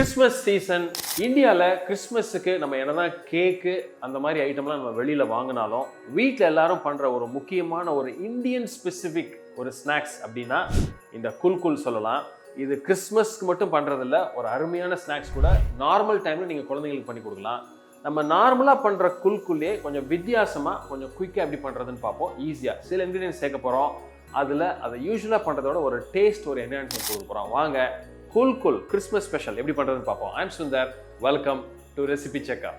Christmas season இந்தியாவில் கிறிஸ்மஸுக்கு நம்ம என்னதான் கேக்கு அந்த மாதிரி ஐட்டம்லாம் நம்ம வெளியில் வாங்கினாலும் வீட்டில் எல்லாரும் பண்ணுற ஒரு முக்கியமான ஒரு இந்தியன் ஸ்பெசிஃபிக் ஒரு ஸ்நாக்ஸ் அப்படின்னா இந்த குல்குல் சொல்லலாம். இது கிறிஸ்மஸ்க்கு மட்டும் பண்ணுறதில்ல, ஒரு அருமையான ஸ்நாக்ஸ் கூட நார்மல் டைமில் நீங்கள் குழந்தைங்களுக்கு பண்ணி கொடுக்கலாம். நம்ம நார்மலாக பண்ணுற குல்குல்லே கொஞ்சம் வித்தியாசமாக கொஞ்சம் குயிக்காக எப்படி பண்ணுறதுன்னு பார்ப்போம். ஈஸியாக சில இன்க்ரீடியன்ஸ் சேர்க்க போகிறோம். அதில் அதை யூஸ்வலாக பண்ணுறதோட ஒரு டேஸ்ட் ஒரு என்ஹான்ஸ்மெண்ட் கொடுக்க போகிறோம். வாங்க குல்குல் கிறிஸ்மஸ் ஸ்பெஷல் எப்படி பண்ணுறதுன்னு பார்ப்போம். I'm Sundar, welcome to recipe செக்கா.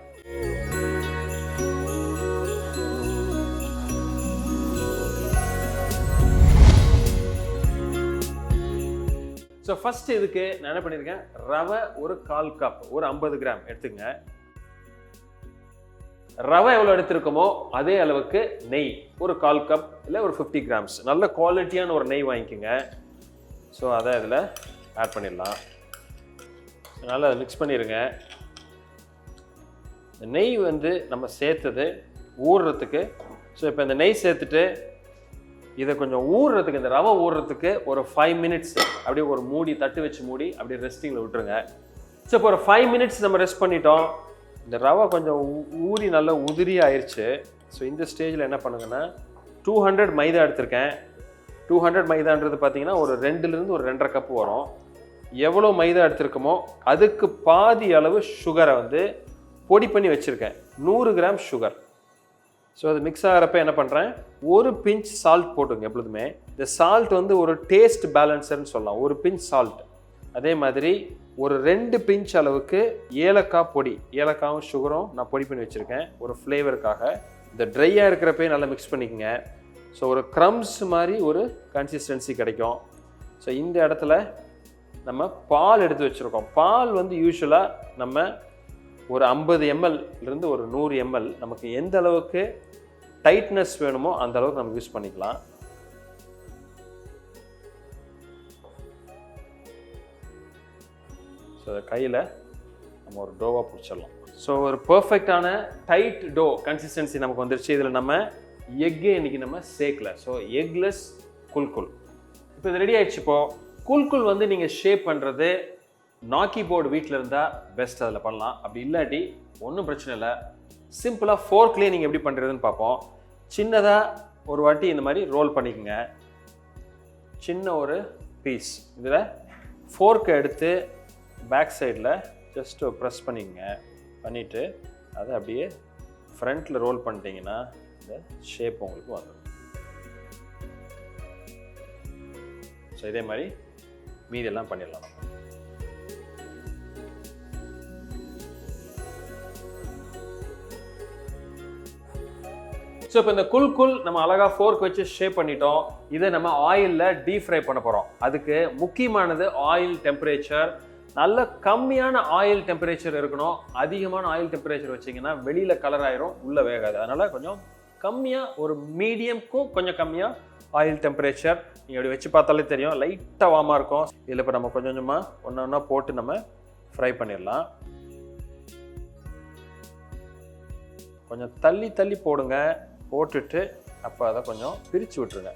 ஸோ ஃபர்ஸ்ட் இதுக்கு நான் என்ன பண்ணியிருக்கேன், ரவை ஒரு 1/4 கப், ஒரு 50 கிராம் எடுத்துங்க. ரவை எவ்வளோ எடுத்திருக்கோமோ அதே அளவுக்கு நெய் ஒரு 1/4 கப் இல்லை ஒரு 50 கிராம்ஸ் நல்ல குவாலிட்டியான ஒரு நெய் வாங்கிக்கோங்க. ஸோ அதை இதில் ஆட் பண்ணிடலாம். அதனால் அதை மிக்ஸ் பண்ணிடுங்க. இந்த நெய் நம்ம சேர்த்தது ஊறுறதுக்கு. ஸோ இப்போ இந்த நெய் சேர்த்துட்டு இதை கொஞ்சம் ஊறுறதுக்கு, இந்த ரவை ஊறுறதுக்கு ஒரு 5 மினிட்ஸ் அப்படியே ஒரு மூடி தட்டு வச்சு மூடி அப்படியே ரெஸ்டிங்கில் விட்டுருங்க. ஸோ இப்போ ஒரு 5 மினிட்ஸ் நம்ம ரெஸ்ட் பண்ணிட்டோம். இந்த ரவை கொஞ்சம் ஊறி நல்லா உதிரி ஆயிடுச்சு. ஸோ இந்த ஸ்டேஜில் என்ன பண்ணுங்கன்னா 200 மைதா எடுத்திருக்கேன். 200 மைதான்றது பார்த்தீங்கன்னா ஒரு 2லேருந்து ஒரு 2.5 கப் வரும். எவ்வளோ மைதா எடுத்திருக்கோமோ அதுக்கு பாதி அளவு சுகரை பொடி பண்ணி வச்சுருக்கேன், 100 கிராம் சுகர். ஸோ அது மிக்ஸ் ஆகிறப்ப என்ன பண்ணுறேன், ஒரு பிஞ்ச் சால்ட் போட்டுங்க. எப்பொழுதுமே இந்த சால்ட் ஒரு டேஸ்ட் பேலன்சர்னு சொல்லலாம், ஒரு பிஞ்ச் சால்ட். அதே மாதிரி ஒரு 2 பிஞ்ச் அளவுக்கு ஏலக்காய் பொடி, ஏலக்காயும் சுகரும் நான் பொடி பண்ணி வச்சுருக்கேன் ஒரு ஃப்ளேவருக்காக. இந்த ட்ரையாக இருக்கிறப்பே நல்லா மிக்ஸ் பண்ணிக்கோங்க. ஸோ ஒரு க்ரம்ஸ் மாதிரி ஒரு கன்சிஸ்டன்சி கிடைக்கும். ஸோ இந்த இடத்துல நம்ம பால் எடுத்து வச்சுருக்கோம். பால் யூஸ்வலாக நம்ம ஒரு 50 ml ஒரு 100 ml நமக்கு எந்த அளவுக்கு டைட்னஸ் வேணுமோ அந்த அளவுக்கு நம்ம யூஸ் பண்ணிக்கலாம். ஸோ அதை கையில் நம்ம ஒரு டோவாக பிடிச்சிடலாம். ஸோ ஒரு பர்ஃபெக்டான டைட் டோ கன்சிஸ்டன்சி நமக்கு வந்துருச்சு. இதில் நம்ம எக்கே இன்றைக்கி நம்ம சேர்க்கல. ஸோ எக்லெஸ் குல்குல் இப்போ இது ரெடி ஆகிடுச்சு. இப்போது குல்குல் நீங்கள் ஷேப் பண்ணுறது நாக்கி போர்டு வீட்டில் இருந்தால் பெஸ்ட், அதில் பண்ணலாம். அப்படி இல்லாட்டி ஒன்றும் பிரச்சனை இல்லை, சிம்பிளாக ஃபோர்க்லேயே நீங்கள் எப்படி பண்ணுறதுன்னு பார்ப்போம். சின்னதாக ஒரு வாட்டி இந்த மாதிரி ரோல் பண்ணிக்கோங்க. சின்ன ஒரு பீஸ் இதில் ஃபோர்க்கை எடுத்து பேக் சைடில் ஜஸ்ட்டு ப்ரெஸ் பண்ணிக்கங்க. பண்ணிவிட்டு அதை அப்படியே ஃப்ரண்ட்டில் ரோல் பண்ணிட்டீங்கன்னா இந்த ஷேப் உங்களுக்கு வந்துடும். ஸோ இதே மாதிரி மீதெல்லாம் பண்ணிடலாம். ஸோ இப்போ இந்த குல்குல் நம்ம அழகாக ஃபோர்க் வச்சு ஷேப் பண்ணிட்டோம். இதை நம்ம ஆயிலில் டீப் ஃப்ரை பண்ண போகிறோம். அதுக்கு முக்கியமானது ஆயில் டெம்பரேச்சர். நல்ல கம்மியான ஆயில் டெம்பரேச்சர் இருக்கணும். அதிகமான ஆயில் டெம்பரேச்சர் வச்சிங்கன்னா வெளியில் கலர் ஆயிரும், உள்ளே வேகாது. அதனால் கொஞ்சம் கம்மியாக, ஒரு மீடியம்க்கும் கொஞ்சம் கம்மியாக ஆயில் டெம்பரேச்சர். நீங்கள் அப்படி வச்சு பார்த்தாலே தெரியும், லைட்டாக வார்மாக இருக்கும். இதில் இப்போ நம்ம கொஞ்சம் கொஞ்சமாக ஒன்று ஒன்றா போட்டு நம்ம ஃப்ரை பண்ணிடலாம். கொஞ்சம் தள்ளி தள்ளி போடுங்க. போட்டுட்டு அப்போ அதை கொஞ்சம் பிரித்து விட்டுருங்க.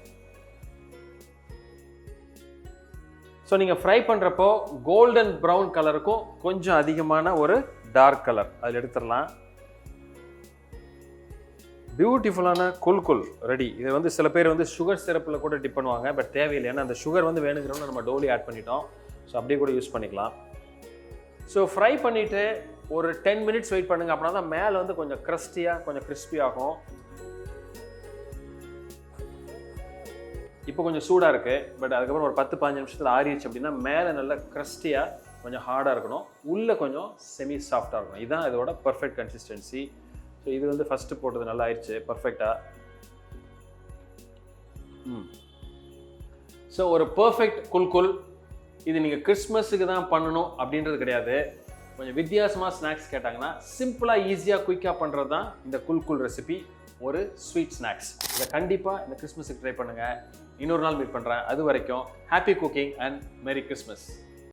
ஸோ நீங்கள் ஃப்ரை பண்ணுறப்போ கோல்டன் ப்ரௌன் கலருக்கும் கொஞ்சம் அதிகமான ஒரு டார்க் கலர் அதில் எடுத்துடலாம். பியூட்டிஃபுல்லான குல்குல் ரெடி. இது சில பேர் சுகர் சிரப்பில் கூட டிப் பண்ணுவாங்க, பட் தேவையில்லை. ஏன்னா அந்த சுகர் வேணுங்கிறவங்க நம்ம டோலி ஆட் பண்ணிட்டோம். ஸோ அப்படியே கூட யூஸ் பண்ணிக்கலாம். ஸோ ஃப்ரை பண்ணிவிட்டு ஒரு 10 மினிட்ஸ் வெயிட் பண்ணுங்கள். அப்படின்னா தான் மேலே கொஞ்சம் க்ரஸ்டியாக கொஞ்சம் கிறிஸ்பி ஆகும். இப்போ கொஞ்சம் சூடாக இருக்குது, பட் அதுக்கப்புறம் ஒரு 10-15 நிமிஷத்தில் ஆறிடுச்சு அப்படின்னா மேலே நல்லா க்ரஸ்டியாக கொஞ்சம் ஹார்டாக இருக்கணும், உள்ளே கொஞ்சம் செமி சாஃப்டாக இருக்கணும். இதுதான் இதோட பர்ஃபெக்ட் கன்சிஸ்டன்சி. ஸோ இது ஃபஸ்ட்டு போட்டது நல்லா ஆயிடுச்சு பர்ஃபெக்டாக. ஸோ ஒரு பர்ஃபெக்ட் குல்குல். இது நீங்கள் கிறிஸ்மஸுக்கு தான் பண்ணணும் அப்படின்றது கிடையாது. கொஞ்சம் வித்தியாசமாக ஸ்நாக்ஸ் கேட்டாங்கன்னா சிம்பிளாக ஈஸியாக குயிக்காக பண்ணுறது தான் இந்த குல்குல் ரெசிபி, ஒரு ஸ்வீட் ஸ்நாக்ஸ். இதை கண்டிப்பாக இந்த கிறிஸ்மஸுக்கு ட்ரை பண்ணுங்கள். இன்னொரு நாள் மீட் பண்ணுறேன். அது வரைக்கும் happy cooking and merry Christmas.